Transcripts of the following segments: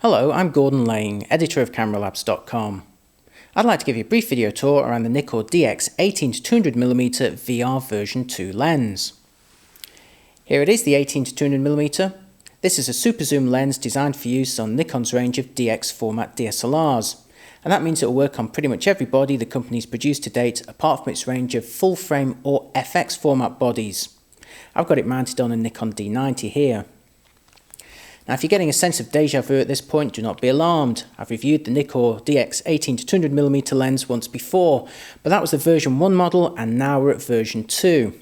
Hello, I'm Gordon Lane, editor of CameraLabs.com. I'd like to give you a brief video tour around the Nikkor DX 18-200mm VR version 2 lens. Here it is, the 18-200mm. This is a super zoom lens designed for use on Nikon's range of DX format DSLRs, and that means it will work on pretty much every body the company's produced to date apart from its range of full frame or FX format bodies. I've got it mounted on a Nikon D90 here. Now, if you're getting a sense of deja vu at this point, do not be alarmed. I've reviewed the Nikkor DX 18-200mm lens once before, but that was the version 1 model and now we're at version 2.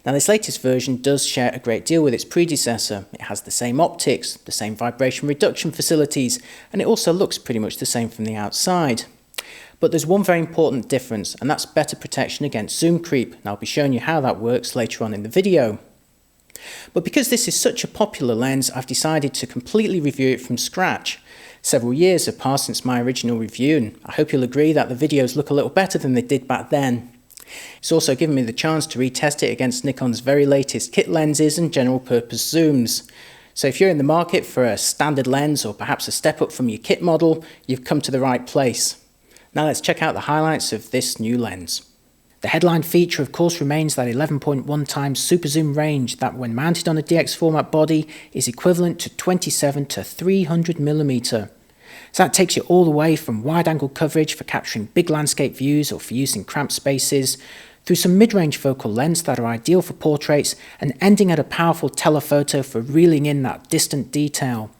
Now, this latest version does share a great deal with its predecessor. It has the same optics, the same vibration reduction facilities, and it also looks pretty much the same from the outside. But there's one very important difference, and that's better protection against zoom creep, and I'll be showing you how that works later on in the video. But because this is such a popular lens, I've decided to completely review it from scratch. Several years have passed since my original review, and I hope you'll agree that the videos look a little better than they did back then. It's also given me the chance to retest it against Nikon's very latest kit lenses and general purpose zooms. So if you're in the market for a standard lens or perhaps a step up from your kit model, you've come to the right place. Now let's check out the highlights of this new lens. The headline feature of course remains that 11.1 times super zoom range that when mounted on a DX format body is equivalent to 27 to 300mm. So that takes you all the way from wide angle coverage for capturing big landscape views or for use in cramped spaces, through some mid-range focal lengths that are ideal for portraits and ending at a powerful telephoto for reeling in that distant detail.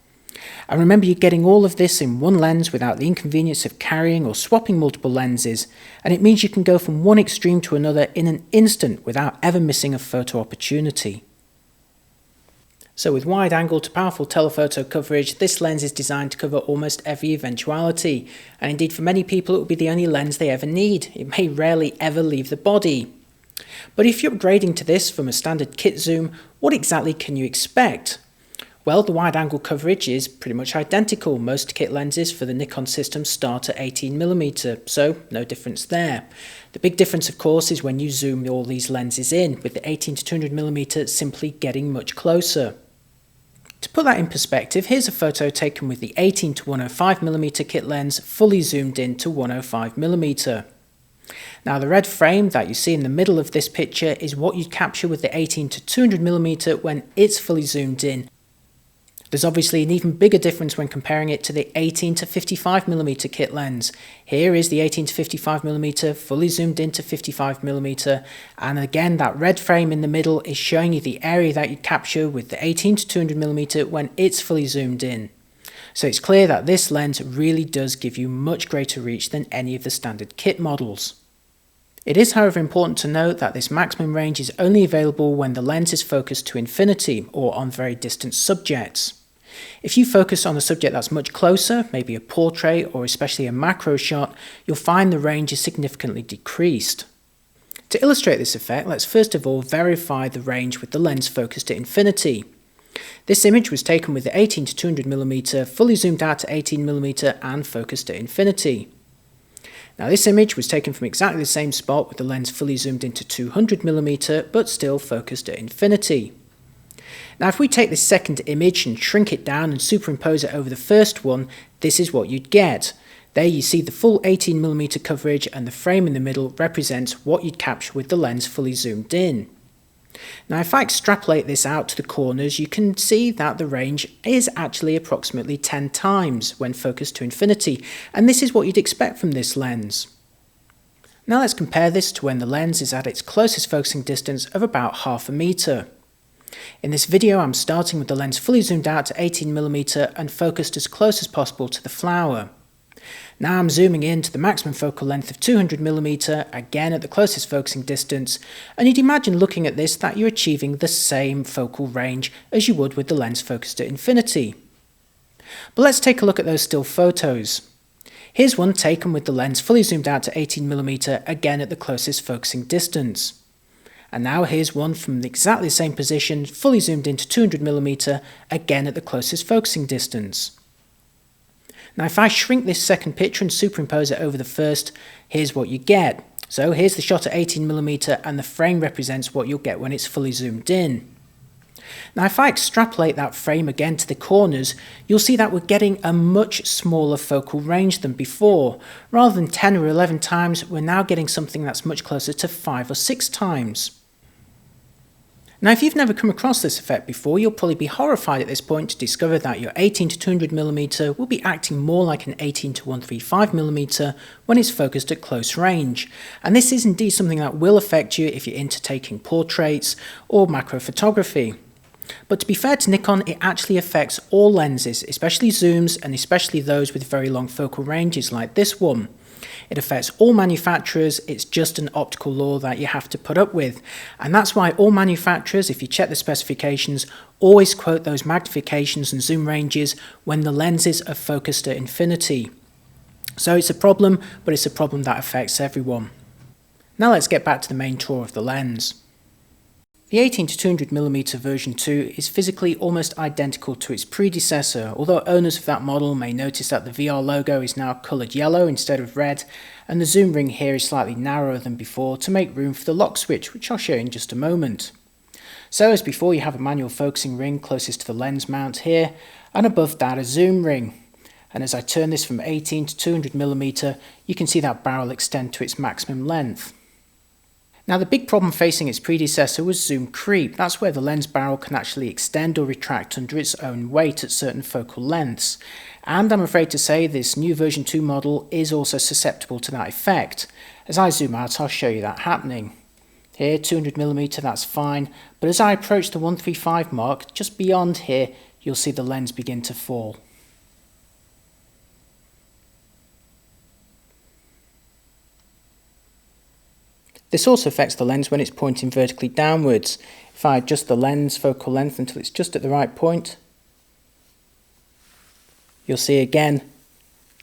And remember, you're getting all of this in one lens without the inconvenience of carrying or swapping multiple lenses, and it means you can go from one extreme to another in an instant without ever missing a photo opportunity. So with wide angle to powerful telephoto coverage, this lens is designed to cover almost every eventuality, and indeed for many people it will be the only lens they ever need. It may rarely ever leave the body. But if you're upgrading to this from a standard kit zoom, what exactly can you expect? Well, the wide angle coverage is pretty much identical. Most kit lenses for the Nikon system start at 18mm, so no difference there. The big difference, of course, is when you zoom all these lenses in, with the 18-200mm simply getting much closer. To put that in perspective, here's a photo taken with the 18-105mm kit lens fully zoomed in to 105mm. Now, the red frame that you see in the middle of this picture is what you'd capture with the 18-200mm when it's fully zoomed in. There's obviously an even bigger difference when comparing it to the 18-55mm kit lens. Here is the 18-55mm fully zoomed into 55mm, and again that red frame in the middle is showing you the area that you capture with the 18-200mm when it's fully zoomed in. So it's clear that this lens really does give you much greater reach than any of the standard kit models. It is, however, important to note that this maximum range is only available when the lens is focused to infinity or on very distant subjects. If you focus on a subject that's much closer, maybe a portrait or especially a macro shot, you'll find the range is significantly decreased. To illustrate this effect, let's first of all verify the range with the lens focused to infinity. This image was taken with the 18-200mm fully zoomed out to 18mm and focused to infinity. Now, this image was taken from exactly the same spot with the lens fully zoomed into 200mm but still focused at infinity. Now, if we take this second image and shrink it down and superimpose it over the first one, this is what you'd get. There you see the full 18mm coverage, and the frame in the middle represents what you'd capture with the lens fully zoomed in. Now, if I extrapolate this out to the corners, you can see that the range is actually approximately 10 times when focused to infinity, and this is what you'd expect from this lens. Now let's compare this to when the lens is at its closest focusing distance of about half a meter. In this video, I'm starting with the lens fully zoomed out to 18mm and focused as close as possible to the flower. Now I'm zooming in to the maximum focal length of 200mm, again at the closest focusing distance, and you'd imagine looking at this that you're achieving the same focal range as you would with the lens focused at infinity. But let's take a look at those still photos. Here's one taken with the lens fully zoomed out to 18mm, again at the closest focusing distance. And now here's one from exactly the same position, fully zoomed into 200mm, again at the closest focusing distance. Now, if I shrink this second picture and superimpose it over the first, here's what you get. So here's the shot at 18mm, and the frame represents what you'll get when it's fully zoomed in. Now if I extrapolate that frame again to the corners, you'll see that we're getting a much smaller focal range than before. Rather than 10 or 11 times, we're now getting something that's much closer to 5 or 6 times. Now if you've never come across this effect before, you'll probably be horrified at this point to discover that your 18 to 200mm will be acting more like an 18 to 135mm when it's focused at close range. And this is indeed something that will affect you if you're into taking portraits or macro photography. But to be fair to Nikon, it actually affects all lenses, especially zooms and especially those with very long focal ranges like this one. It affects all manufacturers, it's just an optical law that you have to put up with. And that's why all manufacturers, if you check the specifications, always quote those magnifications and zoom ranges when the lenses are focused at infinity. So it's a problem, but it's a problem that affects everyone. Now let's get back to the main tour of the lens. The 18 to 200mm version 2 is physically almost identical to its predecessor, although owners of that model may notice that the VR logo is now coloured yellow instead of red, and the zoom ring here is slightly narrower than before to make room for the lock switch, which I'll show you in just a moment. So as before, you have a manual focusing ring closest to the lens mount here, and above that a zoom ring. And as I turn this from 18 to 200mm, you can see that barrel extend to its maximum length. Now the big problem facing its predecessor was zoom creep. That's where the lens barrel can actually extend or retract under its own weight at certain focal lengths. And I'm afraid to say this new version 2 model is also susceptible to that effect. As I zoom out, I'll show you that happening. Here, 200mm, that's fine, but as I approach the 135 mark, just beyond here, you'll see the lens begin to fall. This also affects the lens when it's pointing vertically downwards. If I adjust the lens focal length until it's just at the right point, you'll see again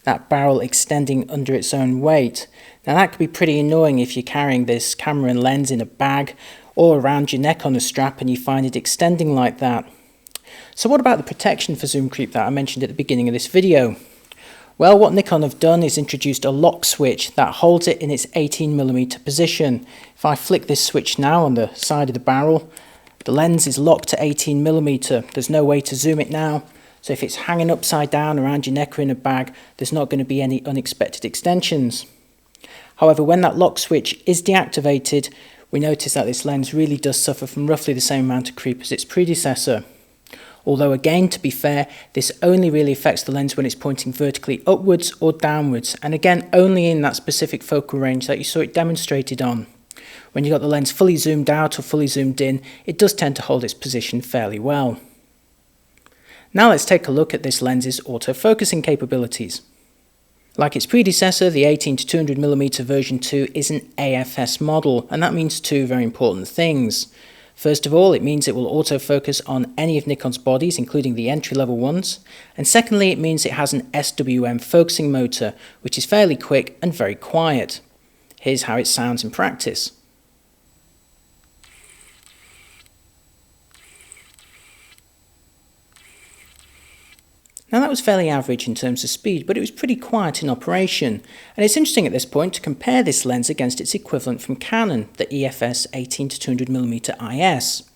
that barrel extending under its own weight. Now that could be pretty annoying if you're carrying this camera and lens in a bag or around your neck on a strap and you find it extending like that. So what about the protection for zoom creep that I mentioned at the beginning of this video? Well, what Nikon have done is introduced a lock switch that holds it in its 18mm position. If I flick this switch now on the side of the barrel, the lens is locked to 18mm. There's no way to zoom it now, so if it's hanging upside down around your neck or in a bag, there's not going to be any unexpected extensions. However, when that lock switch is deactivated, we notice that this lens really does suffer from roughly the same amount of creep as its predecessor. Although again, to be fair, this only really affects the lens when it's pointing vertically upwards or downwards, and again only in that specific focal range that you saw it demonstrated on. When you've got the lens fully zoomed out or fully zoomed in, it does tend to hold its position fairly well. Now let's take a look at this lens's autofocusing capabilities. Like its predecessor, the 18 to 200mm version 2 is an AFS model, and that means two very important things. First of all, it means it will autofocus on any of Nikon's bodies, including the entry-level ones. And secondly, it means it has an SWM focusing motor, which is fairly quick and very quiet. Here's how it sounds in practice. Now that was fairly average in terms of speed, but it was pretty quiet in operation. And it's interesting at this point to compare this lens against its equivalent from Canon, the EFS 18 to 200mm IS.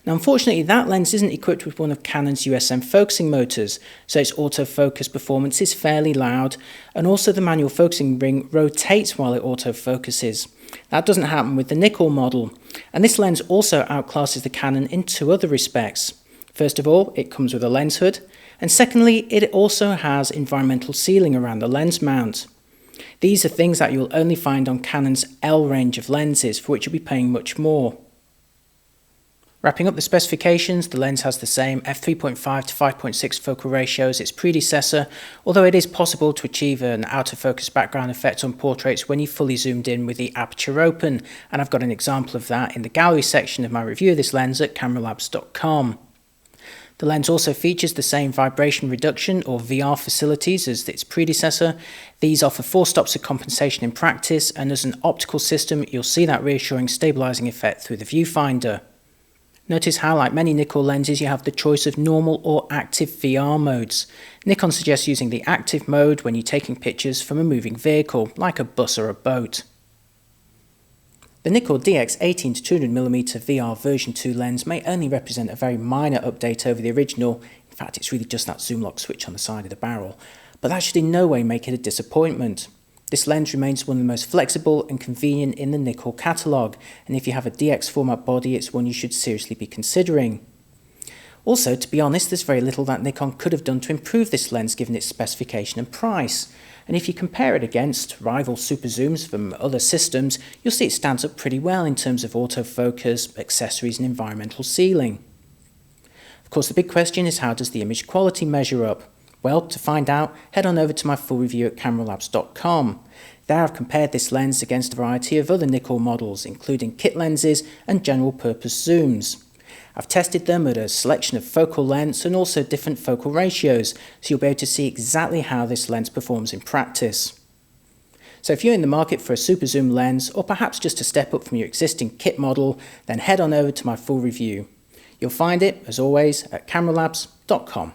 Now unfortunately that lens isn't equipped with one of Canon's USM focusing motors, so its autofocus performance is fairly loud, and also the manual focusing ring rotates while it autofocuses. That doesn't happen with the Nikkor model, and this lens also outclasses the Canon in two other respects. First of all, it comes with a lens hood, and secondly, it also has environmental sealing around the lens mount. These are things that you'll only find on Canon's L range of lenses, for which you'll be paying much more. Wrapping up the specifications, the lens has the same f3.5 to 5.6 focal ratio as its predecessor, although it is possible to achieve an out-of-focus background effect on portraits when you fully zoomed in with the aperture open, and I've got an example of that in the gallery section of my review of this lens at cameralabs.com. The lens also features the same vibration reduction or VR facilities as its predecessor. These offer 4 stops of compensation in practice, and as an optical system you'll see that reassuring stabilizing effect through the viewfinder. Notice how, like many Nikkor lenses, you have the choice of normal or active VR modes. Nikon suggests using the active mode when you're taking pictures from a moving vehicle, like a bus or a boat. The Nikkor DX 18-200mm VR version 2 lens may only represent a very minor update over the original. In fact, it's really just that zoom lock switch on the side of the barrel, but that should in no way make it a disappointment. This lens remains one of the most flexible and convenient in the Nikkor catalogue, and if you have a DX format body, it's one you should seriously be considering. Also, to be honest, there's very little that Nikon could have done to improve this lens given its specification and price. And if you compare it against rival super zooms from other systems, you'll see it stands up pretty well in terms of autofocus, accessories and environmental sealing. Of course, the big question is, how does the image quality measure up? Well, to find out, head on over to my full review at cameralabs.com. There I've compared this lens against a variety of other Nikkor models, including kit lenses and general purpose zooms. I've tested them at a selection of focal lengths and also different focal ratios, so you'll be able to see exactly how this lens performs in practice. So if you're in the market for a super zoom lens, or perhaps just a step up from your existing kit model, then head on over to my full review. You'll find it, as always, at cameralabs.com.